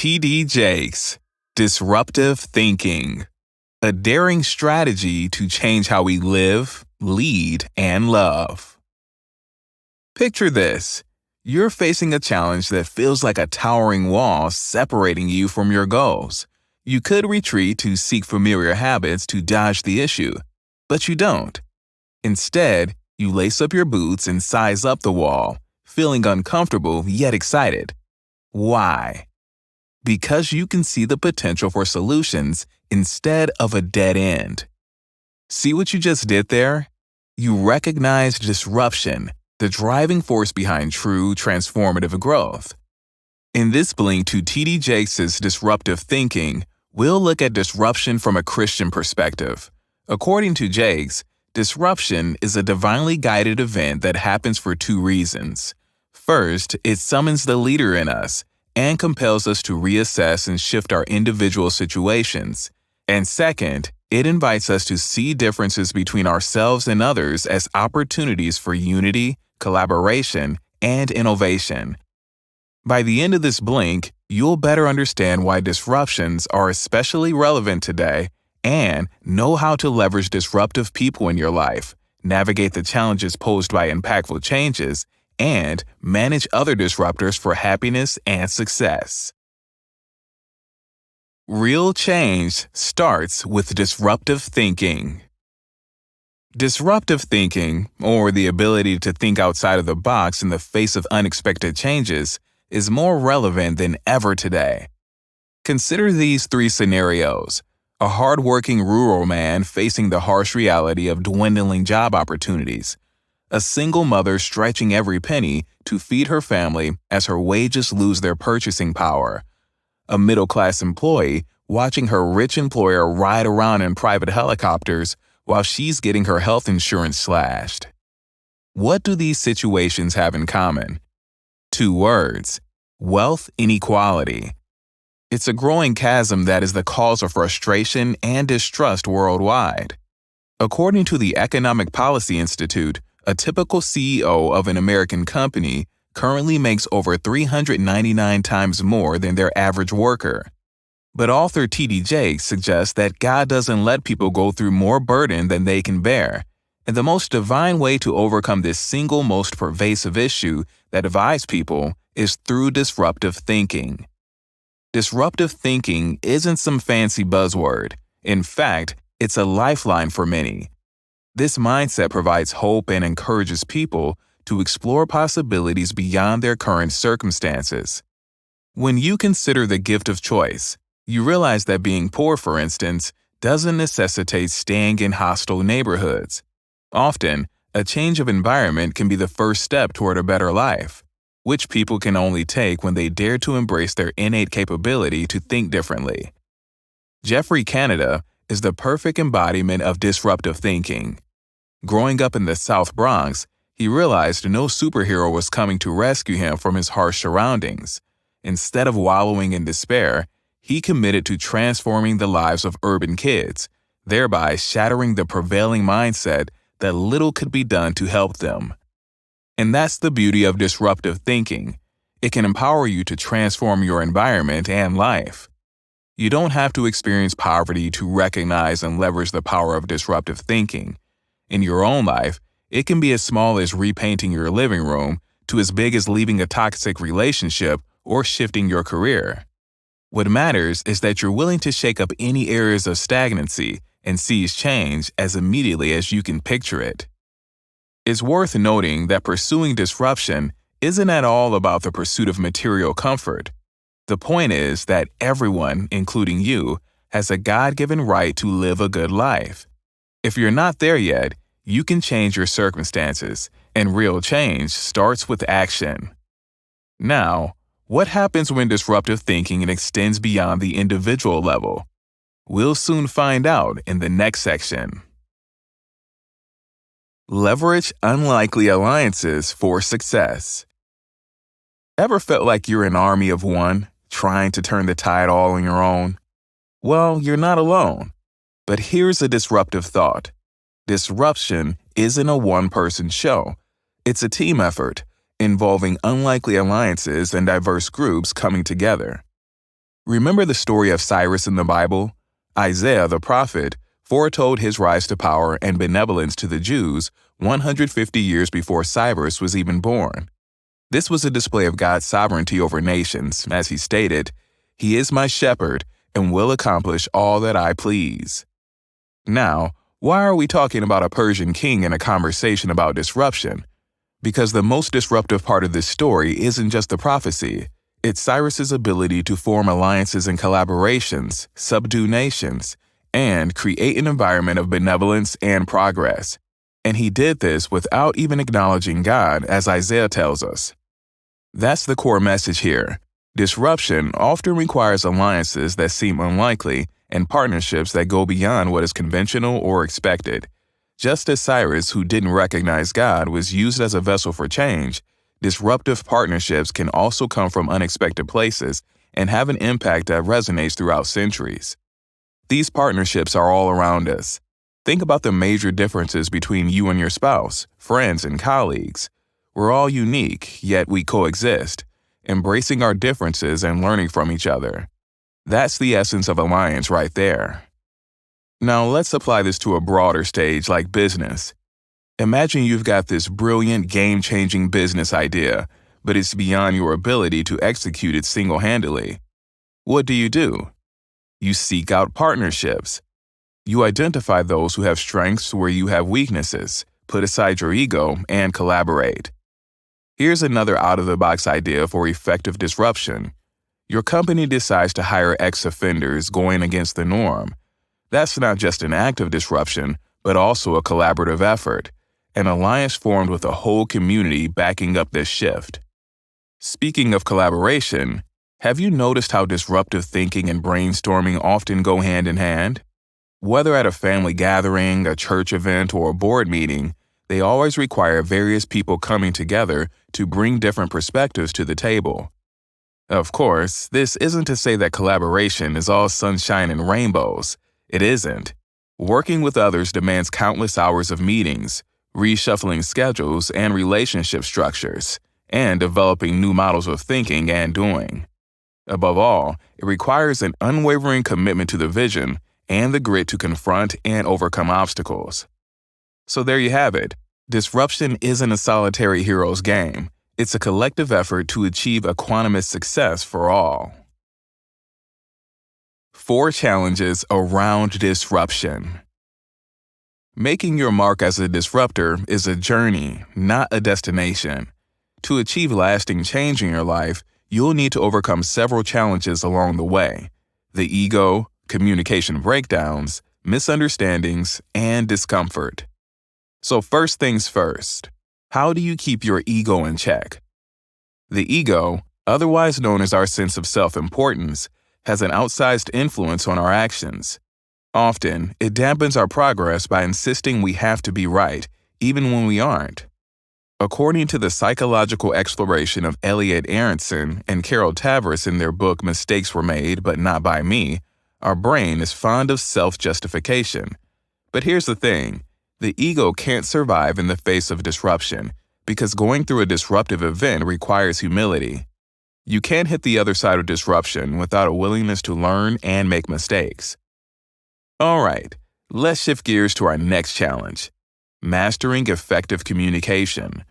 T.D. Jakes, Disruptive Thinking, a daring strategy to change how we live, lead, and love. Picture this. You're facing a challenge that feels like a towering wall separating you from your goals. You could retreat to seek familiar habits to dodge the issue, but you don't. Instead, you lace up your boots and size up the wall, feeling uncomfortable yet excited. Why? Because you can see the potential for solutions instead of a dead end. See what you just did there? You recognized disruption, the driving force behind true transformative growth. In this link to T.D. Jakes' Disruptive Thinking, we'll look at disruption from a Christian perspective. According to Jakes, disruption is a divinely guided event that happens for two reasons. First, it summons the leader in us and compels us to reassess and shift our individual situations. And second, it invites us to see differences between ourselves and others as opportunities for unity, collaboration, and innovation. By the end of this blink, you'll better understand why disruptions are especially relevant today and know how to leverage disruptive people in your life, navigate the challenges posed by impactful changes, and manage other disruptors for happiness and success. Real change starts with disruptive thinking. Disruptive thinking, or the ability to think outside of the box in the face of unexpected changes, is more relevant than ever today. Consider these three scenarios: a hardworking rural man facing the harsh reality of dwindling job opportunities, a single mother stretching every penny to feed her family as her wages lose their purchasing power, a middle-class employee watching her rich employer ride around in private helicopters while she's getting her health insurance slashed. What do these situations have in common? Two words: wealth inequality. It's a growing chasm that is the cause of frustration and distrust worldwide. According to the Economic Policy Institute, a typical CEO of an American company currently makes over 399 times more than their average worker. But author T.D. Jakes suggests that God doesn't let people go through more burden than they can bear, and the most divine way to overcome this single most pervasive issue that divides people is through disruptive thinking. Disruptive thinking isn't some fancy buzzword. In fact, it's a lifeline for many. This mindset provides hope and encourages people to explore possibilities beyond their current circumstances. When you consider the gift of choice, you realize that being poor, for instance, doesn't necessitate staying in hostile neighborhoods. Often, a change of environment can be the first step toward a better life, which people can only take when they dare to embrace their innate capability to think differently. Geoffrey Canada is the perfect embodiment of disruptive thinking. Growing up in the South Bronx, he realized no superhero was coming to rescue him from his harsh surroundings. Instead of wallowing in despair, he committed to transforming the lives of urban kids, thereby shattering the prevailing mindset that little could be done to help them. And that's the beauty of disruptive thinking. It can empower you to transform your environment and life. You don't have to experience poverty to recognize and leverage the power of disruptive thinking. In your own life, it can be as small as repainting your living room to as big as leaving a toxic relationship or shifting your career. What matters is that you're willing to shake up any areas of stagnancy and seize change as immediately as you can picture it. It's worth noting that pursuing disruption isn't at all about the pursuit of material comfort. The point is that everyone, including you, has a God-given right to live a good life. If you're not there yet, you can change your circumstances, and real change starts with action. Now, what happens when disruptive thinking extends beyond the individual level? We'll soon find out in the next section. Leverage unlikely alliances for success. Ever felt like you're an army of one, trying to turn the tide all on your own? Well, you're not alone. But here's a disruptive thought. Disruption isn't a one-person show. It's a team effort involving unlikely alliances and diverse groups coming together. Remember the story of Cyrus in the Bible? Isaiah the prophet foretold his rise to power and benevolence to the Jews 150 years before Cyrus was even born. This was a display of God's sovereignty over nations, as he stated, "He is my shepherd and will accomplish all that I please." Now, why are we talking about a Persian king in a conversation about disruption? Because the most disruptive part of this story isn't just the prophecy. It's Cyrus's ability to form alliances and collaborations, subdue nations, and create an environment of benevolence and progress. And he did this without even acknowledging God, as Isaiah tells us. That's the core message here. Disruption often requires alliances that seem unlikely and partnerships that go beyond what is conventional or expected. Just as Cyrus, who didn't recognize God, was used as a vessel for change, disruptive partnerships can also come from unexpected places and have an impact that resonates throughout centuries. These partnerships are all around us. Think about the major differences between you and your spouse, friends, and colleagues. We're all unique, yet we coexist, embracing our differences and learning from each other. That's the essence of alliance right there. Now let's apply this to a broader stage like business. Imagine you've got this brilliant, game-changing business idea, but it's beyond your ability to execute it single-handedly. What do? You seek out partnerships. You identify those who have strengths where you have weaknesses, put aside your ego, and collaborate. Here's another out-of-the-box idea for effective disruption. Your company decides to hire ex-offenders going against the norm. That's not just an act of disruption, but also a collaborative effort, an alliance formed with a whole community backing up this shift. Speaking of collaboration, have you noticed how disruptive thinking and brainstorming often go hand in hand? Whether at a family gathering, a church event, or a board meeting, they always require various people coming together to bring different perspectives to the table. Of course, this isn't to say that collaboration is all sunshine and rainbows. It isn't. Working with others demands countless hours of meetings, reshuffling schedules and relationship structures, and developing new models of thinking and doing. Above all, it requires an unwavering commitment to the vision and the grit to confront and overcome obstacles. So there you have it. Disruption isn't a solitary hero's game. It's a collective effort to achieve equanimous success for all. 4 challenges around disruption. Making your mark as a disruptor is a journey, not a destination. To achieve lasting change in your life, you'll need to overcome several challenges along the way: the ego, communication breakdowns, misunderstandings, and discomfort. So first things first, how do you keep your ego in check? The ego, otherwise known as our sense of self-importance, has an outsized influence on our actions. Often, it dampens our progress by insisting we have to be right, even when we aren't. According to the psychological exploration of Elliot Aronson and Carol Tavris in their book Mistakes Were Made, But Not By Me, our brain is fond of self-justification. But here's the thing. The ego can't survive in the face of disruption, because going through a disruptive event requires humility. You can't hit the other side of disruption without a willingness to learn and make mistakes. All right, let's shift gears to our next challenge: mastering effective communication.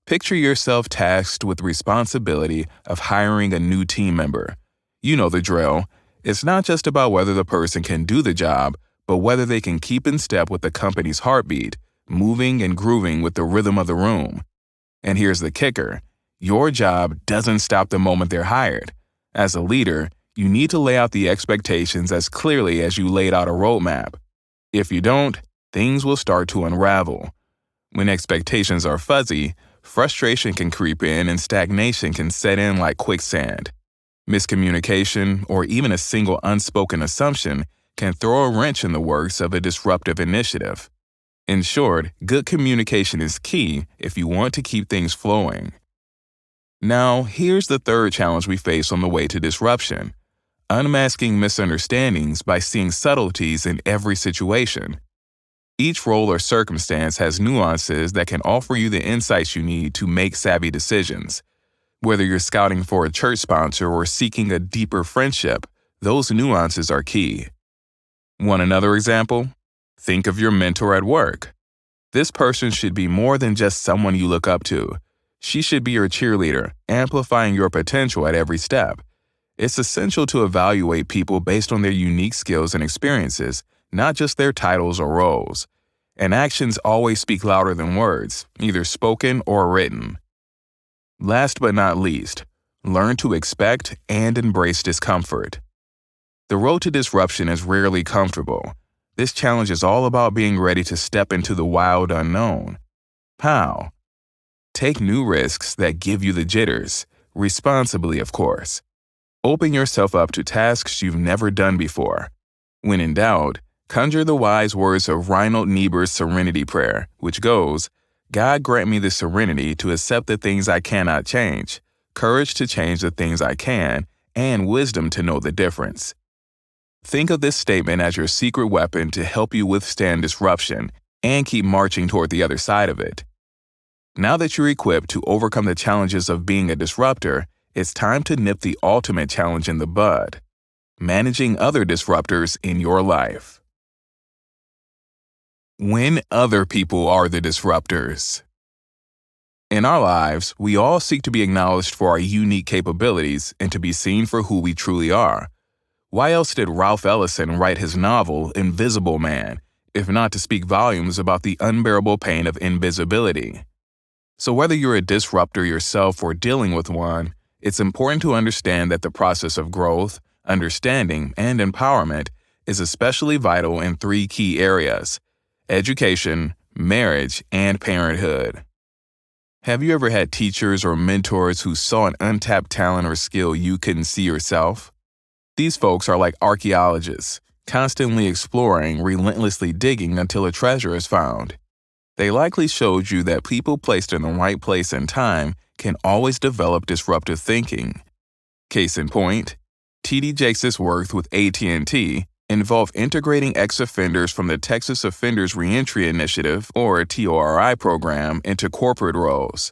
Picture yourself tasked with the responsibility of hiring a new team member. You know the drill. It's not just about whether the person can do the job, but whether they can keep in step with the company's heartbeat, moving and grooving with the rhythm of the room. And here's the kicker. Your job doesn't stop the moment they're hired. As a leader, you need to lay out the expectations as clearly as you laid out a roadmap. If you don't, things will start to unravel. When expectations are fuzzy, frustration can creep in and stagnation can set in like quicksand. Miscommunication, or even a single unspoken assumption, can throw a wrench in the works of a disruptive initiative. In short, good communication is key if you want to keep things flowing. Now, here's the third challenge we face on the way to disruption: unmasking misunderstandings by seeing subtleties in every situation. Each role or circumstance has nuances that can offer you the insights you need to make savvy decisions. Whether you're scouting for a church sponsor or seeking a deeper friendship, those nuances are key. Want another example? Think of your mentor at work. This person should be more than just someone you look up to. She should be your cheerleader, amplifying your potential at every step. It's essential to evaluate people based on their unique skills and experiences, not just their titles or roles. And actions always speak louder than words, either spoken or written. Last but not least, learn to expect and embrace discomfort. The road to disruption is rarely comfortable. This challenge is all about being ready to step into the wild unknown. How? Take new risks that give you the jitters, responsibly, of course. Open yourself up to tasks you've never done before. When in doubt, conjure the wise words of Reinhold Niebuhr's Serenity Prayer, which goes, God grant me the serenity to accept the things I cannot change, courage to change the things I can, and wisdom to know the difference. Think of this statement as your secret weapon to help you withstand disruption and keep marching toward the other side of it. Now that you're equipped to overcome the challenges of being a disruptor, it's time to nip the ultimate challenge in the bud: managing other disruptors in your life. When other people are the disruptors. In our lives, we all seek to be acknowledged for our unique capabilities and to be seen for who we truly are. Why else did Ralph Ellison write his novel Invisible Man, if not to speak volumes about the unbearable pain of invisibility? So whether you're a disruptor yourself or dealing with one, it's important to understand that the process of growth, understanding, and empowerment is especially vital in three key areas: education, marriage, and parenthood. Have you ever had teachers or mentors who saw an untapped talent or skill you couldn't see yourself? These folks are like archaeologists, constantly exploring, relentlessly digging until a treasure is found. They likely showed you that people placed in the right place and time can always develop disruptive thinking. Case in point, T.D. Jakes' work with AT&T involved integrating ex-offenders from the Texas Offenders Reentry Initiative, or TORI program, into corporate roles.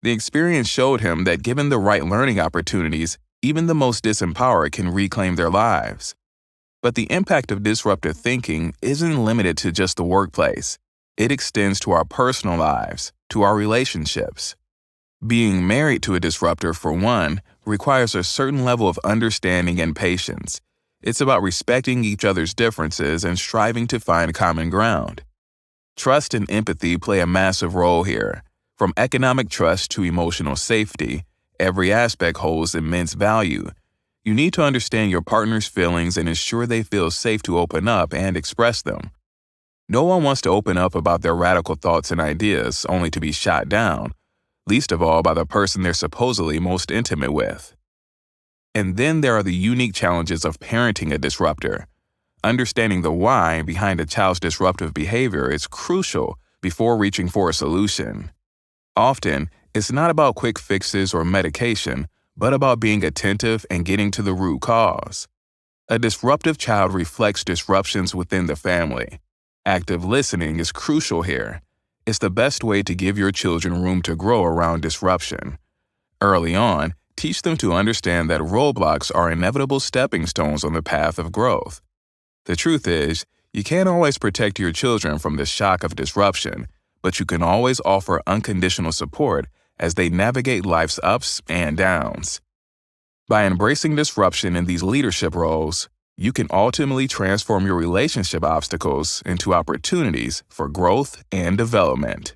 The experience showed him that given the right learning opportunities, even the most disempowered can reclaim their lives. But the impact of disruptive thinking isn't limited to just the workplace. It extends to our personal lives, to our relationships. Being married to a disruptor, for one, requires a certain level of understanding and patience. It's about respecting each other's differences and striving to find common ground. Trust and empathy play a massive role here. From economic trust to emotional safety, every aspect holds immense value. You need to understand your partner's feelings and ensure they feel safe to open up and express them. No one wants to open up about their radical thoughts and ideas only to be shot down, least of all by the person they're supposedly most intimate with. And then there are the unique challenges of parenting a disruptor. Understanding the why behind a child's disruptive behavior is crucial before reaching for a solution. Often, it's not about quick fixes or medication, but about being attentive and getting to the root cause. A disruptive child reflects disruptions within the family. Active listening is crucial here. It's the best way to give your children room to grow around disruption. Early on, teach them to understand that roadblocks are inevitable stepping stones on the path of growth. The truth is, you can't always protect your children from the shock of disruption, but you can always offer unconditional support as they navigate life's ups and downs. By embracing disruption in these leadership roles, you can ultimately transform your relationship obstacles into opportunities for growth and development.